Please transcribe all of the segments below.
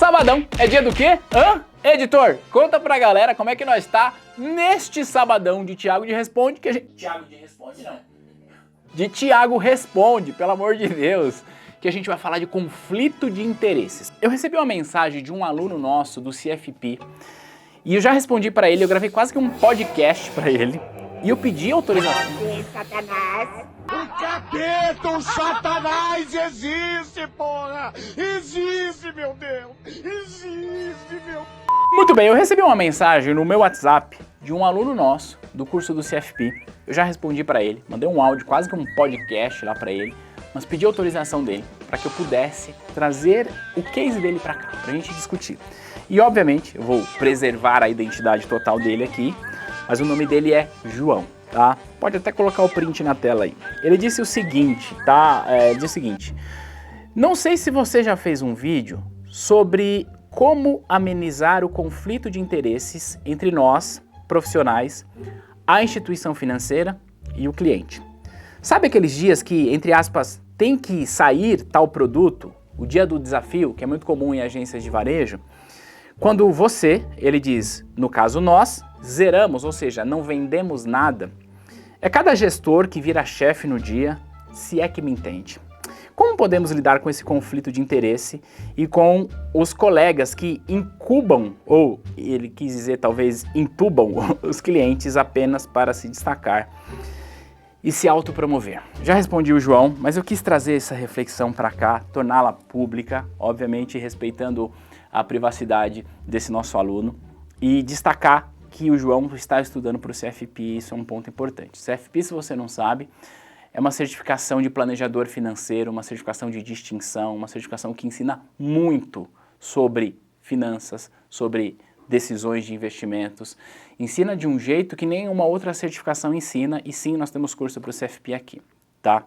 Sabadão é dia do quê? Hã? Editor, conta pra galera como é que nós tá neste sabadão de Thiago de Responde, que a gente... Thiago de Responde não. De Thiago Responde, pelo amor de Deus, que a gente vai falar de conflito de interesses. Eu recebi uma mensagem de um aluno nosso do CFP e eu já respondi pra ele, eu gravei quase que um podcast pra ele e eu pedi autorização. Satanás. O capeta, o Satanás existe, porra! Existe, meu Deus! Existe, meu... Muito bem, eu recebi uma mensagem no meu WhatsApp de um aluno nosso do curso do CFP. Eu já respondi pra ele, mandei um áudio, quase que um podcast lá pra ele, mas pedi autorização dele para que eu pudesse trazer o case dele pra cá, pra gente discutir. E obviamente eu vou preservar a identidade total dele aqui, mas o nome dele é João, tá? Pode até colocar o print na tela aí. Ele disse o seguinte, tá? Diz o seguinte: não sei se você já fez um vídeo sobre como amenizar o conflito de interesses entre nós, profissionais, a instituição financeira e o cliente. Sabe aqueles dias que, entre aspas, tem que sair tal produto, o dia do desafio, que é muito comum em agências de varejo, quando você, ele diz, no caso nós, zeramos, ou seja, não vendemos nada, é cada gestor que vira chefe no dia, se é que me entende. Como podemos lidar com esse conflito de interesse e com os colegas que incubam, ou ele quis dizer talvez intubam, os clientes apenas para se destacar e se autopromover? Já respondi o João, mas eu quis trazer essa reflexão para cá, torná-la pública, obviamente respeitando a privacidade desse nosso aluno e destacar que o João está estudando para o CFP, isso é um ponto importante. CFP, se você não sabe, é uma certificação de planejador financeiro, uma certificação de distinção, uma certificação que ensina muito sobre finanças, sobre decisões de investimentos. Ensina de um jeito que nenhuma outra certificação ensina, e sim, nós temos curso para o CFP aqui, tá?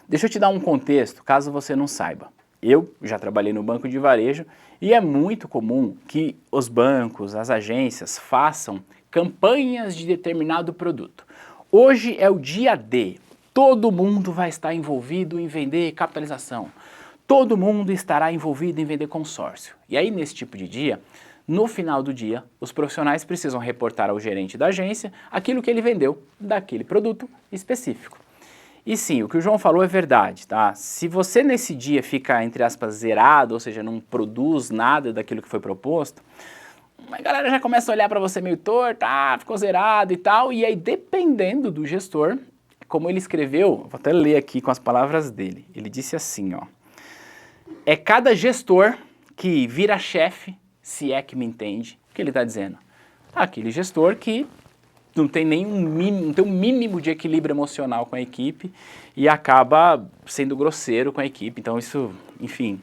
Deixa eu te dar um contexto, caso você não saiba. Eu já trabalhei no banco de varejo e é muito comum que os bancos, as agências façam campanhas de determinado produto. Hoje é o dia D. Todo mundo vai estar envolvido em vender capitalização. Todo mundo estará envolvido em vender consórcio. E aí, nesse tipo de dia, no final do dia, os profissionais precisam reportar ao gerente da agência aquilo que ele vendeu daquele produto específico. E sim, o que o João falou é verdade, tá? Se você nesse dia fica, entre aspas, zerado, ou seja, não produz nada daquilo que foi proposto, a galera já começa a olhar para você meio torto, ficou zerado e tal, e aí dependendo do gestor, como ele escreveu, vou até ler aqui com as palavras dele, ele disse assim, ó: é cada gestor que vira chefe, se é que me entende, o que ele está dizendo? Aquele gestor que não tem não tem um mínimo de equilíbrio emocional com a equipe e acaba sendo grosseiro com a equipe. Então isso, enfim,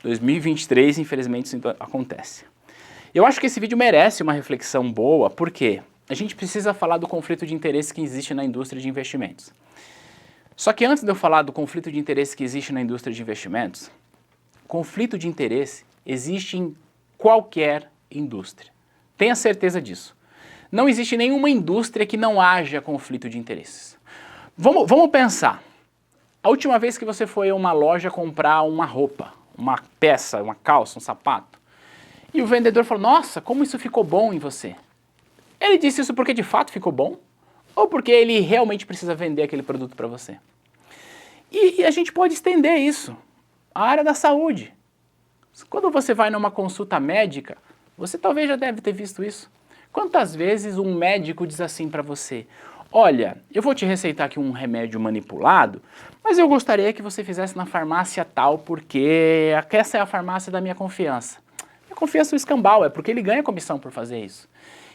2023, infelizmente, isso acontece. Eu acho que esse vídeo merece uma reflexão boa, porque a gente precisa falar do conflito de interesse que existe na indústria de investimentos. Só que antes de eu falar do conflito de interesse que existe na indústria de investimentos, conflito de interesse existe em qualquer indústria. Tenha certeza disso. Não existe nenhuma indústria que não haja conflito de interesses. Vamos pensar. A última vez que você foi a uma loja comprar uma roupa, uma peça, uma calça, um sapato, e o vendedor falou: nossa, como isso ficou bom em você. Ele disse isso porque de fato ficou bom? Ou porque ele realmente precisa vender aquele produto para você? E a gente pode estender isso à área da saúde. Quando você vai numa consulta médica, você talvez já deve ter visto isso. Quantas vezes um médico diz assim para você: olha, eu vou te receitar aqui um remédio manipulado, mas eu gostaria que você fizesse na farmácia tal, porque essa é a farmácia da minha confiança. Minha confiança é o escambau, é porque ele ganha comissão por fazer isso.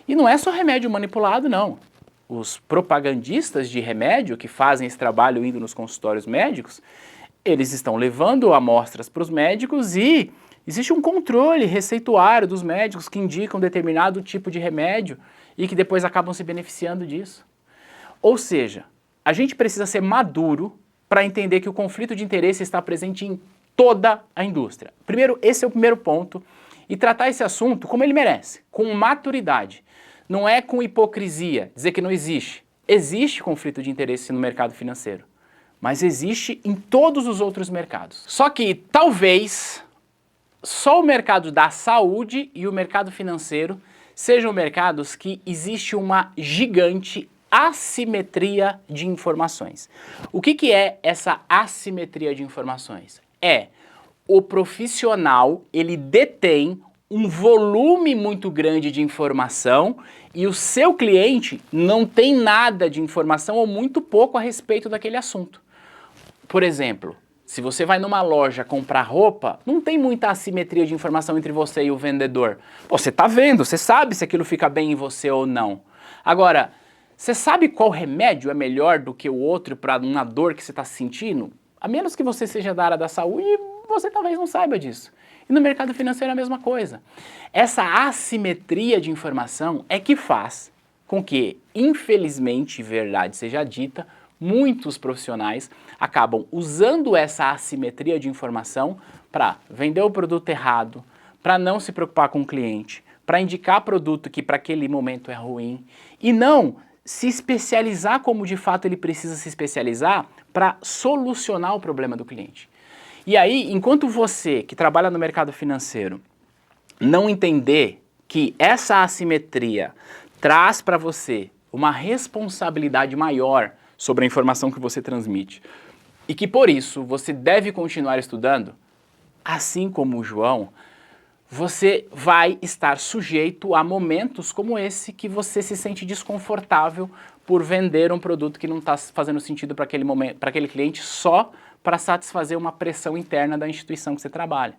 E não é só remédio manipulado, não. Os propagandistas de remédio que fazem esse trabalho indo nos consultórios médicos, eles estão levando amostras para os médicos e existe um controle receituário dos médicos que indicam determinado tipo de remédio e que depois acabam se beneficiando disso. Ou seja, a gente precisa ser maduro para entender que o conflito de interesse está presente em toda a indústria. Primeiro, esse é o primeiro ponto, e tratar esse assunto como ele merece, com maturidade. Não é com hipocrisia, dizer que não existe. Existe conflito de interesse no mercado financeiro, mas existe em todos os outros mercados. Só que talvez só o mercado da saúde e o mercado financeiro sejam mercados que existe uma gigante assimetria de informações. O que é essa assimetria de informações? O profissional, ele detém um volume muito grande de informação e o seu cliente não tem nada de informação ou muito pouco a respeito daquele assunto. Por exemplo, se você vai numa loja comprar roupa, não tem muita assimetria de informação entre você e o vendedor. Você tá vendo, você sabe se aquilo fica bem em você ou não. Agora, você sabe qual remédio é melhor do que o outro para uma dor que você está sentindo? A menos que você seja da área da saúde, você talvez não saiba disso. E no mercado financeiro é a mesma coisa. Essa assimetria de informação é que faz com que, infelizmente, verdade seja dita, muitos profissionais acabam usando essa assimetria de informação para vender o produto errado, para não se preocupar com o cliente, para indicar produto que para aquele momento é ruim e não se especializar como de fato ele precisa se especializar para solucionar o problema do cliente. E aí, enquanto você que trabalha no mercado financeiro não entender que essa assimetria traz para você uma responsabilidade maior sobre a informação que você transmite e que por isso você deve continuar estudando, assim como o João, você vai estar sujeito a momentos como esse que você se sente desconfortável por vender um produto que não está fazendo sentido para aquele momento, para aquele cliente só para satisfazer uma pressão interna da instituição que você trabalha.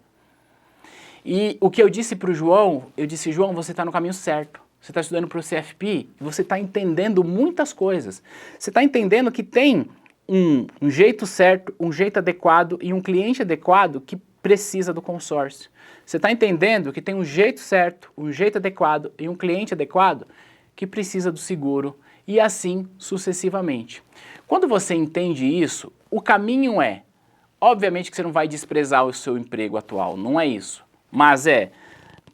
E o que eu disse para o João, eu disse, João, você está no caminho certo. Você está estudando para o CFP e você está entendendo muitas coisas. Você está entendendo que tem um jeito certo, um jeito adequado e um cliente adequado que precisa do consórcio. Você está entendendo que tem um jeito certo, um jeito adequado e um cliente adequado que precisa do seguro e assim sucessivamente. Quando você entende isso, o caminho é, obviamente que você não vai desprezar o seu emprego atual, não é isso, mas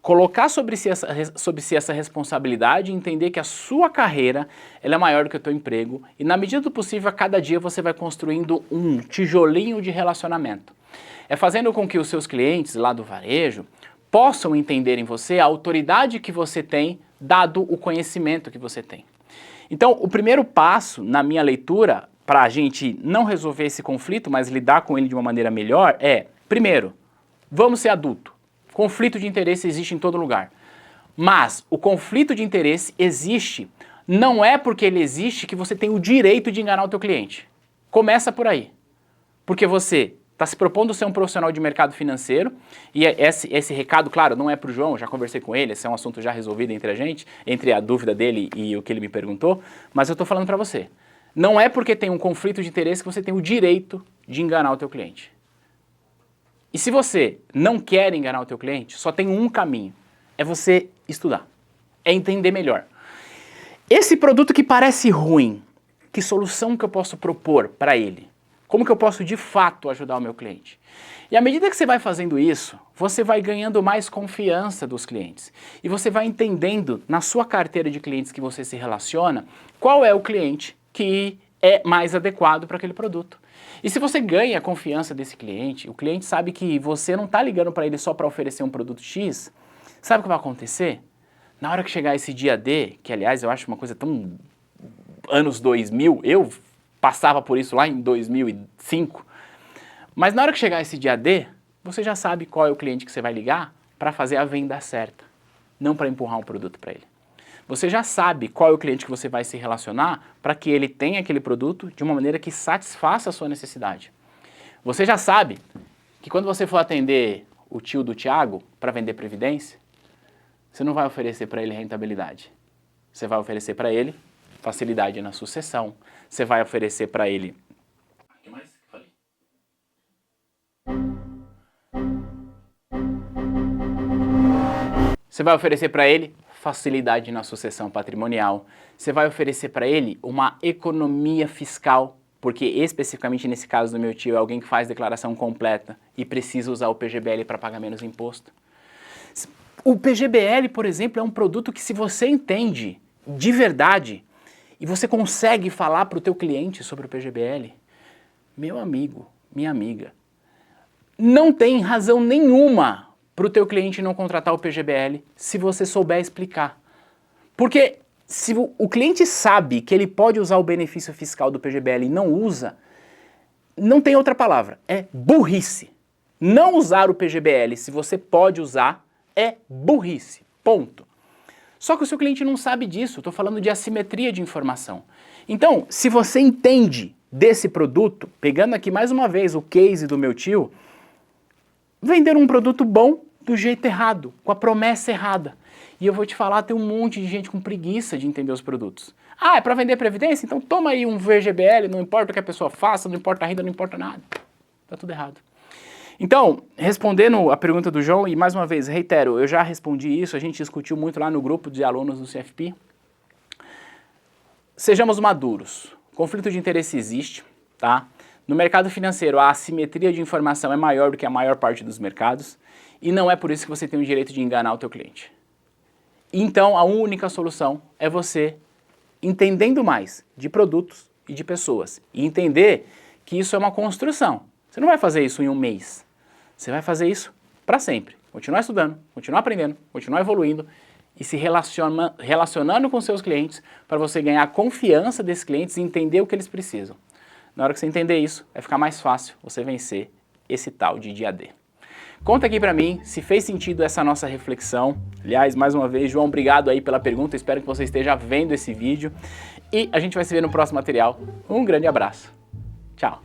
colocar sobre si essa responsabilidade e entender que a sua carreira ela é maior do que o teu emprego e na medida do possível a cada dia você vai construindo um tijolinho de relacionamento. É fazendo com que os seus clientes lá do varejo possam entender em você a autoridade que você tem, dado o conhecimento que você tem. Então, o primeiro passo na minha leitura para a gente não resolver esse conflito, mas lidar com ele de uma maneira melhor primeiro, vamos ser adulto. Conflito de interesse existe em todo lugar. Mas o conflito de interesse existe, não é porque ele existe que você tem o direito de enganar o teu cliente. Começa por aí. Porque você está se propondo ser um profissional de mercado financeiro, e esse recado, claro, não é para o João, já conversei com ele, esse é um assunto já resolvido entre a gente, entre a dúvida dele e o que ele me perguntou, mas eu estou falando para você. Não é porque tem um conflito de interesse que você tem o direito de enganar o teu cliente. E se você não quer enganar o teu cliente, só tem um caminho, é você estudar, é entender melhor. Esse produto que parece ruim, que solução que eu posso propor para ele? Como que eu posso de fato ajudar o meu cliente? E à medida que você vai fazendo isso, você vai ganhando mais confiança dos clientes. E você vai entendendo na sua carteira de clientes que você se relaciona, qual é o cliente que é mais adequado para aquele produto. E se você ganha a confiança desse cliente, o cliente sabe que você não está ligando para ele só para oferecer um produto X, sabe o que vai acontecer? Na hora que chegar esse dia D, que aliás eu acho uma coisa tão anos 2000, eu passava por isso lá em 2005, mas na hora que chegar esse dia D, você já sabe qual é o cliente que você vai ligar para fazer a venda certa, não para empurrar um produto para ele. Você já sabe qual é o cliente que você vai se relacionar para que ele tenha aquele produto de uma maneira que satisfaça a sua necessidade. Você já sabe que quando você for atender o tio do Thiago para vender previdência, você não vai oferecer para ele rentabilidade. Você vai oferecer para ele facilidade na sucessão. Você vai oferecer para ele... O que mais que falei? Você vai oferecer para ele facilidade na sucessão patrimonial. Você vai oferecer para ele uma economia fiscal, porque especificamente nesse caso do meu tio é alguém que faz declaração completa e precisa usar o PGBL para pagar menos imposto. O PGBL, por exemplo, é um produto que se você entende de verdade e você consegue falar para o teu cliente sobre o PGBL, meu amigo, minha amiga, não tem razão nenhuma para o teu cliente não contratar o PGBL se você souber explicar. Porque se o cliente sabe que ele pode usar o benefício fiscal do PGBL e não usa, não tem outra palavra, é burrice. Não usar o PGBL se você pode usar é burrice, ponto. Só que o seu cliente não sabe disso, estou falando de assimetria de informação. Então, se você entende desse produto, pegando aqui mais uma vez o case do meu tio, vender um produto bom do jeito errado, com a promessa errada. E eu vou te falar, tem um monte de gente com preguiça de entender os produtos. Ah, é para vender previdência? Então toma aí um VGBL, não importa o que a pessoa faça, não importa a renda, não importa nada. Tá tudo errado. Então, respondendo a pergunta do João, e mais uma vez, reitero, eu já respondi isso, a gente discutiu muito lá no grupo de alunos do CFP. Sejamos maduros. Conflito de interesse existe, tá? No mercado financeiro, a assimetria de informação é maior do que a maior parte dos mercados, e não é por isso que você tem o direito de enganar o teu cliente. Então, a única solução é você entendendo mais de produtos e de pessoas, e entender que isso é uma construção. Você não vai fazer isso em um mês. Você vai fazer isso para sempre. Continuar estudando, continuar aprendendo, continuar evoluindo e se relacionando com seus clientes para você ganhar a confiança desses clientes e entender o que eles precisam. Na hora que você entender isso, vai ficar mais fácil você vencer esse tal de dia D. Conta aqui para mim se fez sentido essa nossa reflexão. Aliás, mais uma vez, João, obrigado aí pela pergunta. Espero que você esteja vendo esse vídeo. E a gente vai se ver no próximo material. Um grande abraço. Tchau.